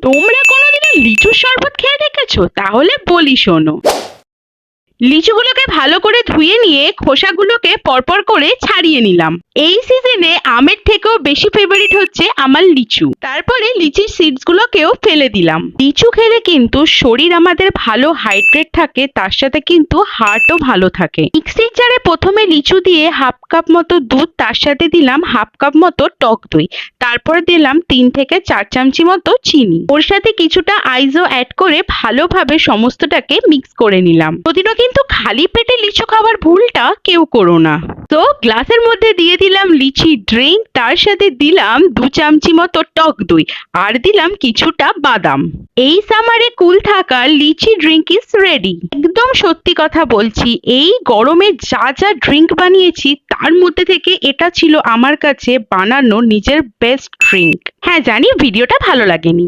তোমরা কোনোদিনও লিচুর শরবত খেয়ে দেখেছো? তাহলে বলি শোনো। লিচুগুলোকে ভালো করে ধুয়ে নিয়ে খোসাগুলোকে পরপর করে ছাড়িয়ে নিলাম। এই সিজনে আমের থেকেও বেশি ফেভারিট হচ্ছে আমার লিচু। তারপরে লিচির সিডস গুলোকেও ফেলে দিলাম। লিচু খেলে কিন্তু শরীর আমাদের ভালো হাইড্রেট থাকে, তার সাথে কিন্তু হার্টও ভালো থাকে। মিক্সির জারে প্রথমে লিচু দিয়ে হাফ কাপ মতো দুধ, তার সাথে দিলাম হাফ কাপ মতো টক দই, তারপর দিলাম 3 থেকে 4 চামচি মতো চিনি, ওর সাথে কিছুটা আইসও অ্যাড করে ভালোভাবে সমস্তটাকে মিক্স করে নিলাম। যদিও কিন্তু খালি পেটে লিচু খাবার ভুলটা কেউ করো না। তো গ্লাসের মধ্যে দিয়ে দিলাম লিচি ড্রিঙ্ক, তার সাথে দিলাম 2 চামচি মতো টক দই, আর দিলাম কিছুটা বাদাম। এই সামারে কুল থাকা লিচি ড্রিঙ্ক ইজ রেডি। একদম সত্যি কথা বলছি, এই গরমে যা যা ড্রিঙ্ক বানিয়েছি তার মধ্যে থেকে এটা ছিল আমার কাছে বানানো নিজের বেস্ট ড্রিঙ্ক। হ্যাঁ জানি ভিডিওটা ভালো লাগেনি।